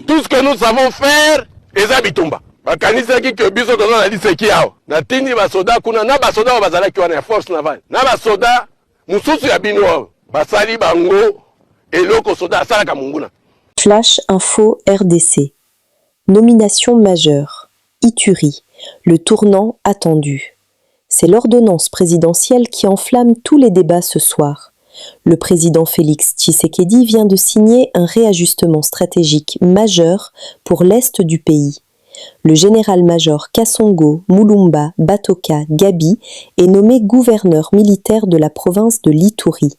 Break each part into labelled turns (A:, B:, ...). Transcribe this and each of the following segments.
A: Tout ce que nous savons faire, eza bitumba. Bakanisa ki ke biso tozo na liseki yao. Na tindi basoda kuna na basoda bazala ki wana force navale. Na basoda mususu ya bino basali bango eloko soda asala ka munguna.
B: Flash Info RDC. Nomination majeure. Ituri. Le tournant attendu. C'est l'ordonnance présidentielle qui enflamme tous les débats ce soir. Le président Félix Tshisekedi vient de signer un réajustement stratégique majeur pour l'est du pays. Le général-major Kasongo Mulumba Batoka Gabi est nommé gouverneur militaire de la province de l'Ituri.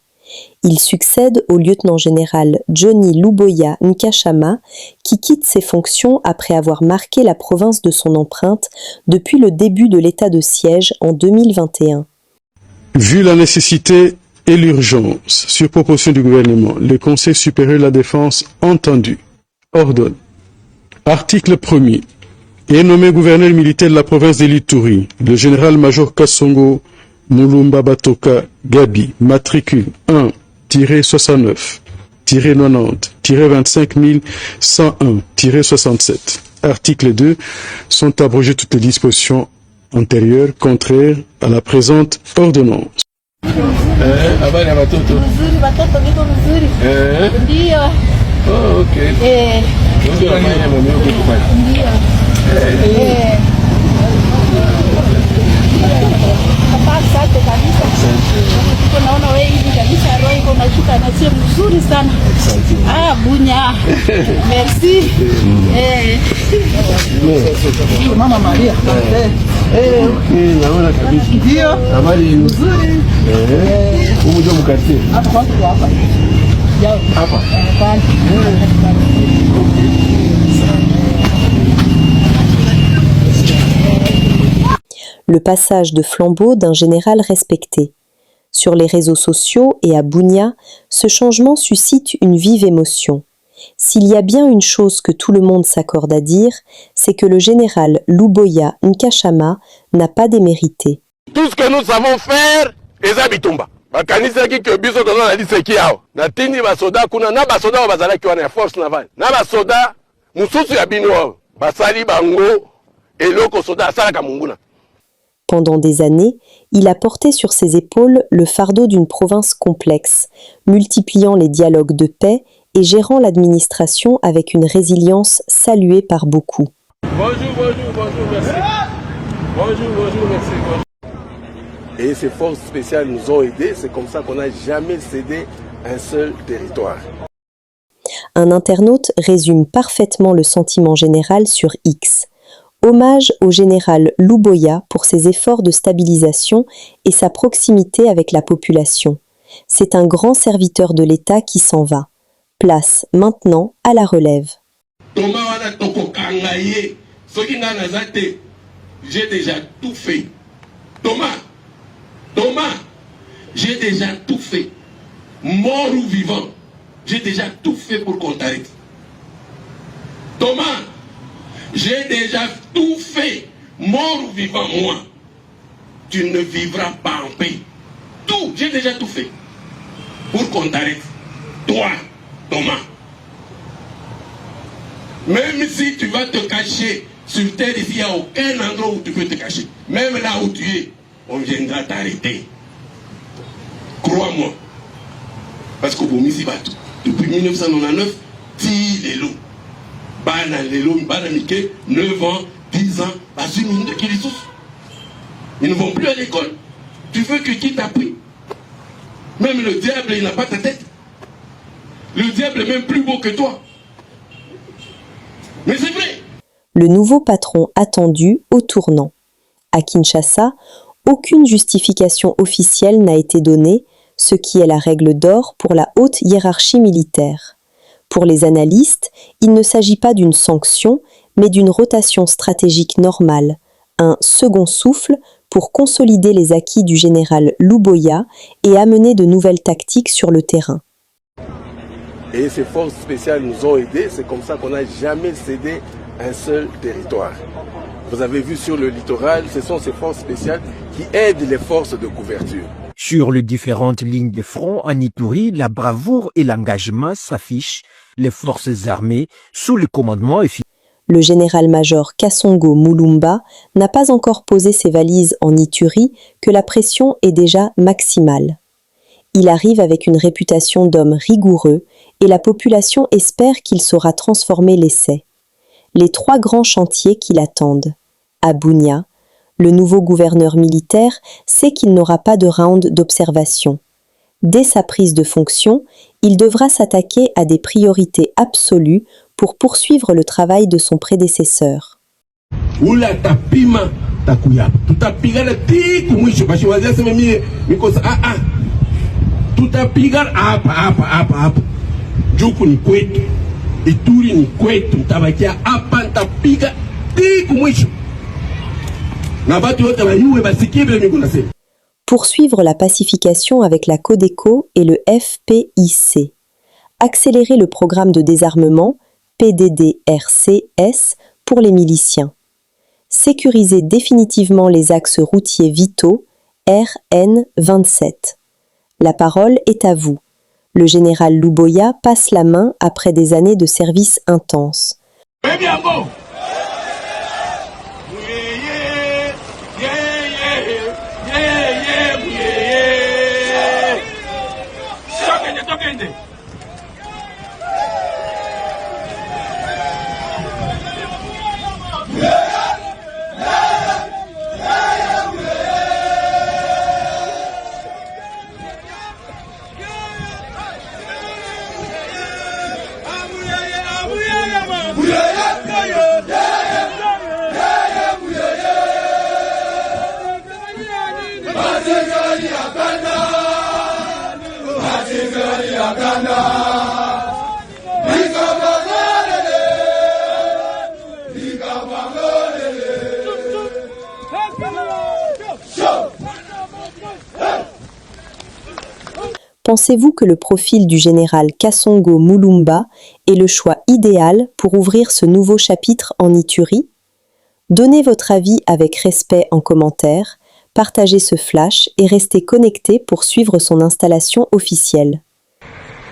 B: Il succède au lieutenant-général Johnny Luboya Nkashama qui quitte ses fonctions après avoir marqué la province de son empreinte depuis le début de l'état de siège en 2021.
C: Vu la nécessité et l'urgence, sur proposition du gouvernement, le Conseil supérieur de la défense entendu ordonne. Article 1er. Est nommé gouverneur militaire de la province de l'Ituri, le général-major Kasongo Mulumba Batoka Gabi, matricule 1-90-90-25101-67. Article 2. Sont abrogées toutes les dispositions antérieures contraires à la présente ordonnance.
A: Habari ya watoto.
D: Mzuri, watoto viko mzuri. Ndio.
A: Oh, okay. Ndio unafanya mambo yako kufanya.
D: Ndio. Papa asante kabisa. Tuko naona wewe hivi kabisa roho iko nashuka na sio mzuri sana. Bunya. Merci.
E: Mama Maria.
A: Naona kabisa.
E: Ndio.
A: Habari nzuri. Umoja mkate.
E: Hapa.
A: Hapa.
B: Le passage de flambeau d'un général respecté. Sur les réseaux sociaux et à Bunia, ce changement suscite une vive émotion. S'il y a bien une chose que tout le monde s'accorde à dire, c'est que le général Luboya Nkashama n'a pas démérité.
A: Tout ce que nous savons faire, eza bitumba. Bakanisa ki ke biso tozo na liseki yao. Na tindi basoda kuna na basoda bazala ki wana force navale. Na basoda mususu ya bino basali bango eloko soda asala ka munguna.
B: Pendant des années, il a porté sur ses épaules le fardeau d'une province complexe, multipliant les dialogues de paix et gérant l'administration avec une résilience saluée par beaucoup.
A: Bonjour, merci. Bonjour, merci. Et ces forces spéciales nous ont aidés, c'est comme ça qu'on n'a jamais cédé un seul territoire.
B: Un internaute résume parfaitement le sentiment général sur X. Hommage au général Luboya pour ses efforts de stabilisation et sa proximité avec la population. C'est un grand serviteur de l'État qui s'en va. Place maintenant à la relève.
A: J'ai déjà tout fait. Thomas, j'ai déjà tout fait. Mort ou vivant, j'ai déjà tout fait pour qu'on t'arrête. Thomas, j'ai déjà tout fait. Mort ou vivant, moi, tu ne vivras pas en paix. Tout, j'ai déjà tout fait pour qu'on t'arrête. Toi, Thomas. Même si tu vas te cacher sur terre, ici, il n'y a aucun endroit où tu peux te cacher. Même là où tu es, on viendra t'arrêter. Crois-moi. Parce que depuis 1999, ti les loups. Bana les loups, bana Mickey, 9 ans, 10 ans, ils ne vont plus à l'école. Tu veux que qui t'a pris? Même le diable, il n'a pas ta tête. Le diable est même plus beau que toi. Mais c'est vrai.
B: Le nouveau patron attendu au tournant. À Kinshasa, aucune justification officielle n'a été donnée, ce qui est la règle d'or pour la haute hiérarchie militaire. Pour les analystes, il ne s'agit pas d'une sanction, mais d'une rotation stratégique normale, un second souffle pour consolider les acquis du général Luboya et amener de nouvelles tactiques sur le terrain.
A: Et ces forces spéciales nous ont aidés, c'est comme ça qu'on n'a jamais cédé un seul territoire. Vous avez vu sur le littoral, ce sont ces forces spéciales qui aident les forces de couverture.
F: Sur les différentes lignes de front en Ituri, la bravoure et l'engagement s'affichent. Les forces armées, sous le commandement
B: Le général-major Kasongo Mulumba n'a pas encore posé ses valises en Ituri que la pression est déjà maximale. Il arrive avec une réputation d'homme rigoureux et la population espère qu'il saura transformer l'essai. Les 3 grands chantiers qui l'attendent. À Bunia, le nouveau gouverneur militaire sait qu'il n'aura pas de round d'observation. Dès sa prise de fonction, il devra s'attaquer à des priorités absolues pour poursuivre le travail de son prédécesseur. Poursuivre la pacification avec la Codeco et le FPIC. Accélérer le programme de désarmement PDDRCS pour les miliciens. Sécuriser définitivement les axes routiers vitaux RN27. La parole est à vous. Le général Luboya passe la main après des années de service intense. Pensez-vous que le profil du général Kasongo Mulumba est le choix idéal pour ouvrir ce nouveau chapitre en Ituri? Donnez votre avis avec respect en commentaire, partagez ce flash et restez connectés pour suivre son installation officielle.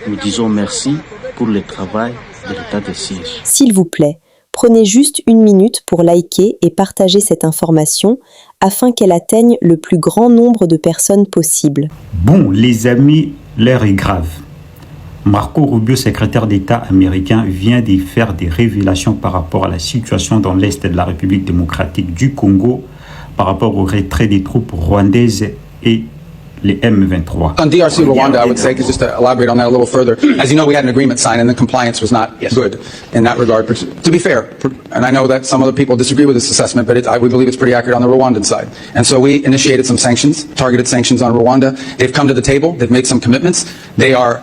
G: Nous disons merci pour le travail de l'état de siège.
B: S'il vous plaît, prenez juste 1 minute pour liker et partager cette information afin qu'elle atteigne le plus grand nombre de personnes possible.
H: Bon, les amis, l'heure est grave. Marco Rubio, secrétaire d'État américain, vient de faire des révélations par rapport à la situation dans l'Est de la République démocratique du Congo, par rapport au retrait des troupes rwandaises et les M23.
E: On DRC Rwanda, I would say, just to elaborate on that a little further, as you know, we had an agreement signed and the compliance was not good in that regard. But to be fair, and I know that some other people disagree with this assessment, but we believe it's pretty accurate on the Rwandan side. And so we initiated some sanctions, targeted sanctions on Rwanda. They've come to the table, they've made some commitments. They are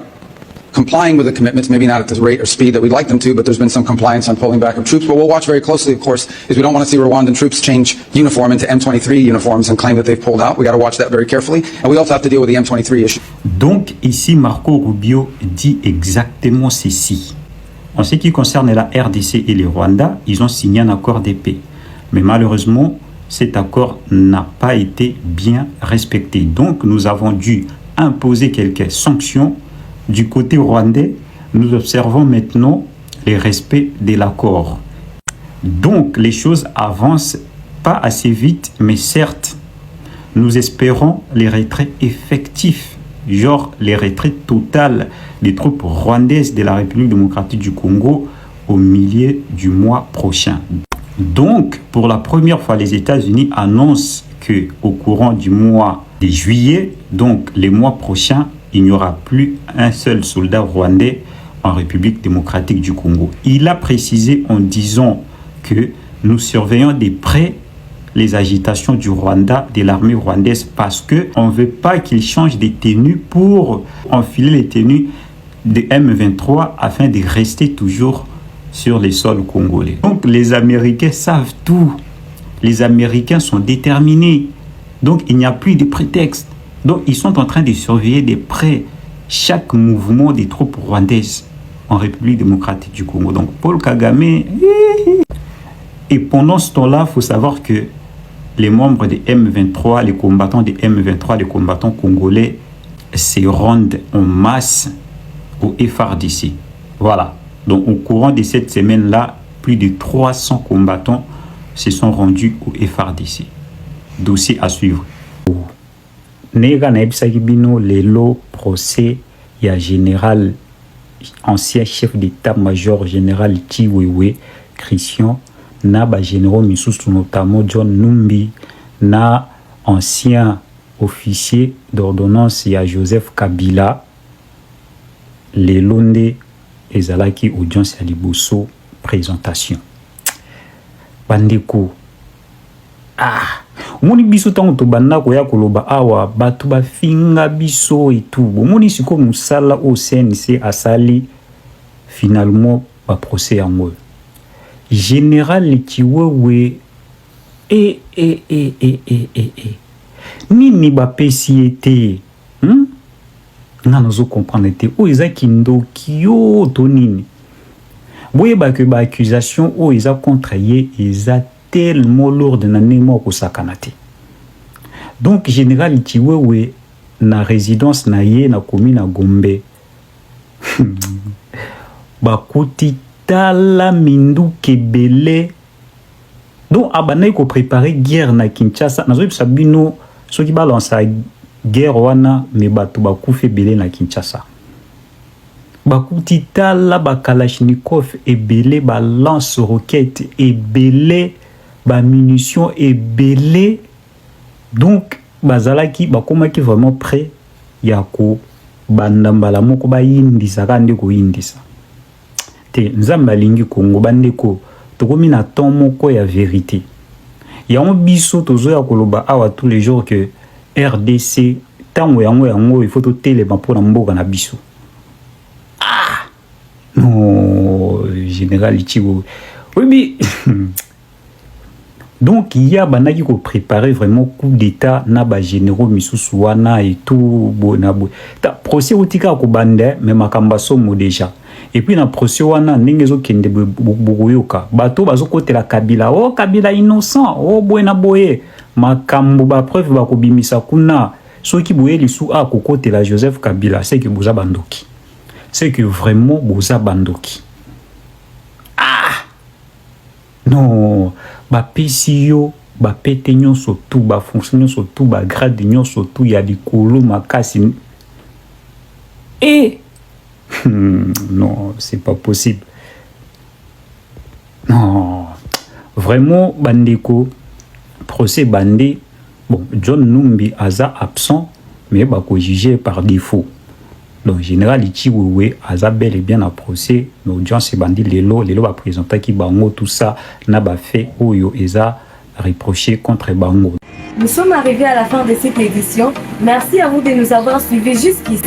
E: complying with the commitments, maybe not at the rate or speed that we'd like them to, but there's been some compliance on pulling back of troops. But we'll watch very closely, of course, is we don't want to see Rwandan troops change uniform into M23 uniforms and claim that they've pulled out. We got to watch that very carefully. And we also have to deal with the M23 issue.
H: Donc ici, Marco Rubio dit exactement ceci. En ce qui concerne la RDC et le Rwanda, ils ont signé un accord de paix. Mais malheureusement, cet accord n'a pas été bien respecté. Donc nous avons dû imposer quelques sanctions. Du côté rwandais, nous observons maintenant le respect de l'accord. Donc, les choses avancent pas assez vite, mais certes, nous espérons les retraits effectifs, genre les retraits totales des troupes rwandaises de la République démocratique du Congo au milieu du mois prochain. Donc, pour la première fois, les États-Unis annoncent qu'au courant du mois de juillet, donc les mois prochains, il n'y aura plus un seul soldat rwandais en République démocratique du Congo. Il a précisé en disant que nous surveillons de près les agitations du Rwanda, de l'armée rwandaise, parce qu'on ne veut pas qu'ils changent de tenue pour enfiler les tenues de M23 afin de rester toujours sur les sols congolais. Donc les Américains savent tout. Les Américains sont déterminés. Donc il n'y a plus de prétexte. Donc, ils sont en train de surveiller de près chaque mouvement des troupes rwandaises en République démocratique du Congo. Donc, Paul Kagame... Et pendant ce temps-là, il faut savoir que les membres de M23, les combattants de M23, les combattants congolais se rendent en masse au FARDC. Voilà. Donc au courant de cette semaine-là, plus de 300 combattants se sont rendus au FARDC. Dossier à suivre. Nega na ebisaki bino lelo procès ya général ancien chef d'état-major général Chiwewe Christian na ba généraux misusu notamment John Numbi na ancien officier d'ordonnance ya Joseph Kabila lelo nde ezalaki audience ya liboso présentation bandeko omoni biso ntango tobanda koya koloba awa bato bafinga biso etu omoni siko mosala oyo CNC asali finalement baprocès yango général Chiwewe nini bapesi ete nga nazo comprendre te oyo eza kindoki yo to nini boyeba ke accusation oyo eza contre ye eza tellement lourde na nemo kosakana te. Donc général Chiwewe na résidence na ye na commune na Gombe bakuti tala mindu kebele donc abanai ko préparer guerre na Kinshasa nazo yebisa bino soki balance guerre wana me bato bakufe belé na Kinshasa bakuti tala ba kalachnikov ebele ba lance roquette ebele ba munitions ebele donc bazalaki bakomaki vraiment prêt ya ko banda mbala moko ba yindisa kande ko yindisa te nzamba lingi Kongo bandeko tokomi na temps moko ya vérité ya on biso tozo ya koloba awa tous les jours que RDC tango yango il faut to telema pour mboka na biso non général Chiwewe oui donc il y a banaki ko préparer vraiment coup d'état na ba généraux misusu wana et tout bonabo ta procès otika ko bande mais makamba somo déjà et puis na procès wana ndenge kende bugoyoka bato bazokotela Kabila oh Kabila innocent oh buena boye makambo ba preuve ba kobimisa kuna soki boye lisu a kokotela Joseph Kabila c'est que boza bandoki c'est que vraiment boza bandoki non ba PCO ba pété nyonso tout ba fonction nyonso tout ba grade nyonso tout ya likolo makasi et non c'est pas possible non vraiment bandeko procès bandé bon John Numbi aza absent mais ba ko jugé par défaut donc général Chiwewe aza bel et bien à procès l'audience bandi lelo va présenter qui bango tout ça na ba fait oyo eza reproché contre bango.
I: Nous sommes arrivés à la fin de cette édition. Merci à vous de nous avoir suivis jusqu'ici.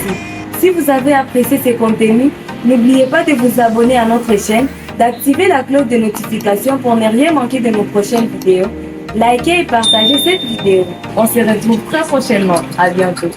I: Si vous avez apprécié ces contenus, n'oubliez pas de vous abonner à notre chaîne, d'activer la cloche de notification pour ne rien manquer de nos prochaines vidéos. Likez et partagez cette vidéo. On se retrouve très prochainement. À bientôt.